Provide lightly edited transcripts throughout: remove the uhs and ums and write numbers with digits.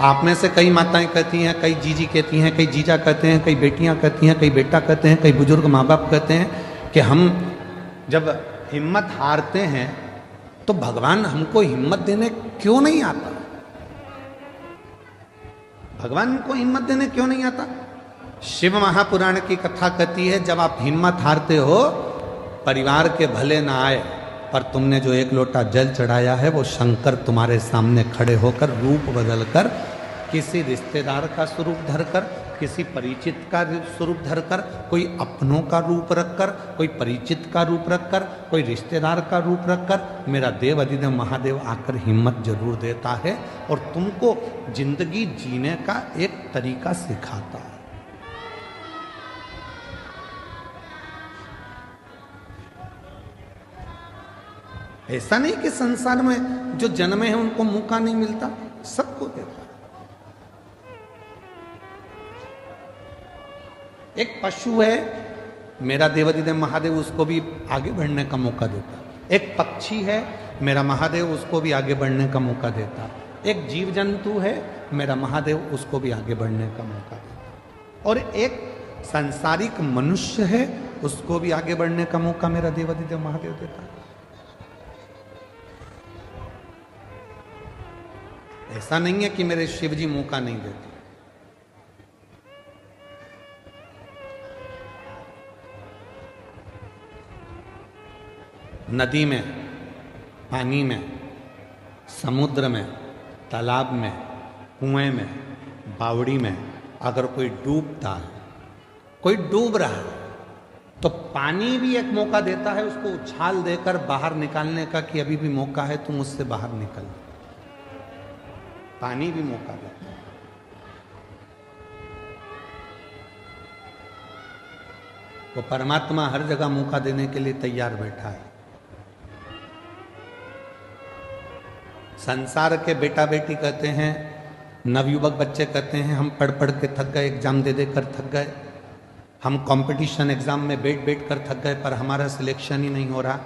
आप में से कई माताएं कहती हैं, कई जीजी कहती हैं, कई जीजा कहते हैं, कई बेटियां कहती हैं, कई बेटा कहते हैं, कई बुजुर्ग माँ बाप कहते हैं कि हम जब हिम्मत हारते हैं तो भगवान हमको हिम्मत देने क्यों नहीं आता? भगवान को हिम्मत देने क्यों नहीं आता? शिव महापुराण की कथा कहती है, जब आप हिम्मत हारते हो, परिवार के भले ना आए, पर तुमने जो एक लोटा जल चढ़ाया है वो शंकर तुम्हारे सामने खड़े होकर रूप बदलकर किसी रिश्तेदार का स्वरूप धरकर, किसी परिचित का स्वरूप धरकर, कोई अपनों का रूप रखकर, कोई परिचित का रूप रखकर, कोई रिश्तेदार का रूप रखकर मेरा देव अधिदेव महादेव आकर हिम्मत जरूर देता है और तुमको जिंदगी जीने का एक तरीका सिखाता है। ऐसा नहीं कि संसार में जो जन्मे हैं उनको मौका नहीं मिलता, सबको देता है। एक पशु है, मेरा देवाधिदेव महादेव उसको भी आगे बढ़ने का मौका देता है। एक पक्षी है, मेरा महादेव उसको भी आगे बढ़ने का मौका देता है। एक जीव जंतु है, मेरा महादेव उसको भी आगे बढ़ने का मौका देता है। और एक सांसारिक मनुष्य है, उसको भी आगे बढ़ने का मौका मेरा देवाधिदेव महादेव देता है। ऐसा नहीं है कि मेरे शिव जी मौका नहीं देते। नदी में, पानी में, समुद्र में, तालाब में, कुएं में, बावड़ी में अगर कोई डूबता है, कोई डूब रहा है, तो पानी भी एक मौका देता है उसको उछाल देकर बाहर निकालने का कि अभी भी मौका है, तुम उससे बाहर निकल। पानी भी मौका देता है। वो परमात्मा हर जगह मौका देने के लिए तैयार बैठा है। संसार के बेटा बेटी कहते हैं, नवयुवक बच्चे कहते हैं, हम पढ़ पढ़ के थक गए, एग्जाम दे दे कर थक गए, हम कंपटीशन एग्जाम में बैठ बैठ कर थक गए, पर हमारा सिलेक्शन ही नहीं हो रहा।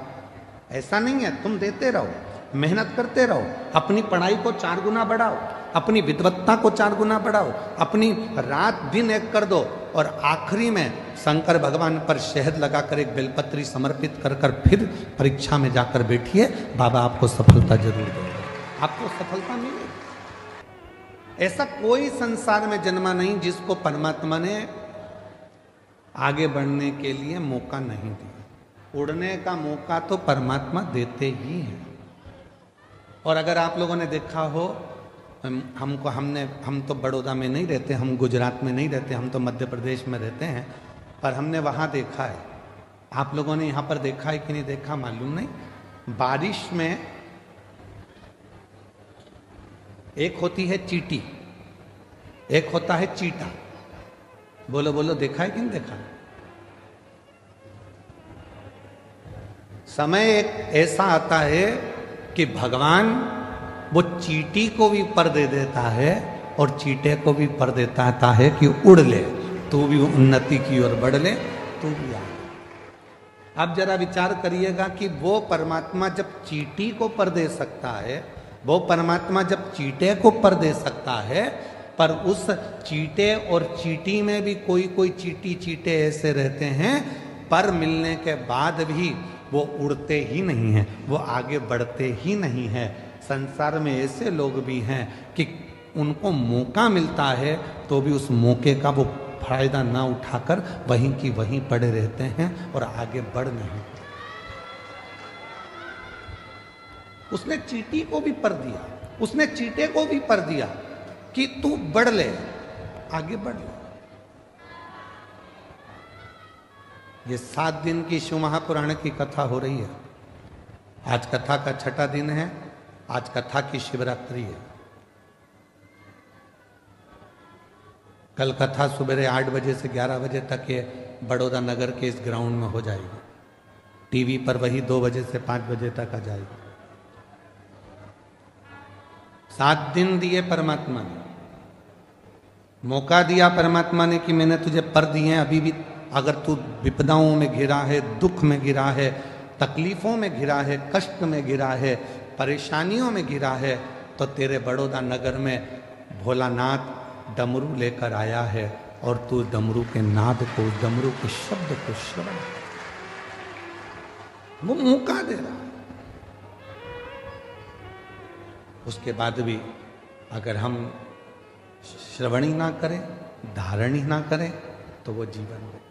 ऐसा नहीं है, तुम देते रहो, मेहनत करते रहो, अपनी पढ़ाई को 4 गुना बढ़ाओ, अपनी विद्वत्ता को 4 गुना बढ़ाओ, अपनी रात दिन एक कर दो और आखिरी में शंकर भगवान पर शहद लगाकर एक बेलपत्री समर्पित कर कर फिर परीक्षा में जाकर बैठिए, बाबा आपको सफलता जरूर देंगे, आपको सफलता मिलेगी। ऐसा कोई संसार में जन्मा नहीं जिसको परमात्मा ने आगे बढ़ने के लिए मौका नहीं दिया। उड़ने का मौका तो परमात्मा देते ही हैं। और अगर आप लोगों ने देखा हो, हम तो बड़ौदा में नहीं रहते, हम गुजरात में नहीं रहते, हम तो मध्य प्रदेश में रहते हैं, पर हमने वहाँ देखा है। आप लोगों ने यहाँ पर देखा है कि नहीं देखा मालूम नहीं। बारिश में एक होती है चींटी, एक होता है चीटा। बोलो बोलो, देखा है कि नहीं देखा? समय एक ऐसा आता है कि भगवान वो चींटी को भी पर दे देता है और चीटे को भी पर देता है कि उड़ ले, तू भी उन्नति की ओर बढ़ ले, तू भी आ। अब जरा विचार करिएगा कि वो परमात्मा जब चींटी को पर दे सकता है, वो परमात्मा जब चीटे को पर दे सकता है, पर उस चीटे और चींटी में भी कोई कोई चींटी चीटे ऐसे रहते हैं, पर मिलने के बाद भी वो उड़ते ही नहीं हैं, वो आगे बढ़ते ही नहीं हैं। संसार में ऐसे लोग भी हैं कि उनको मौका मिलता है तो भी उस मौके का वो फायदा ना उठाकर वहीं की वहीं पड़े रहते हैं और आगे बढ़ नहीं। उसने चींटी को भी पर दिया, उसने चीटे को भी पर दिया कि तू बढ़ ले, आगे बढ़ ले। ये 7 दिन की शिव महापुराण की कथा हो रही है। आज कथा का 6ठा दिन है, आज कथा की शिवरात्रि है। कल कथा सुबह 8 बजे से 11 बजे तक ये बड़ौदा नगर के इस ग्राउंड में हो जाएगी। टीवी पर वही 2 बजे से 5 बजे तक आ जाएगी। 7 दिन दिए परमात्मा ने, मौका दिया परमात्मा ने कि मैंने तुझे पर दिए हैं, अभी भी अगर तू विपदाओं में घिरा है, दुख में घिरा है, तकलीफों में घिरा है, कष्ट में घिरा है, परेशानियों में घिरा है, तो तेरे बड़ौदा नगर में भोलानाथ डमरू लेकर आया है और तू डमरू के नाद को, डमरू के शब्द को श्रवण, वो मौका दे रहा। उसके बाद भी अगर हम श्रवण ही ना करें, धारण ही ना करें, तो वो जीवन में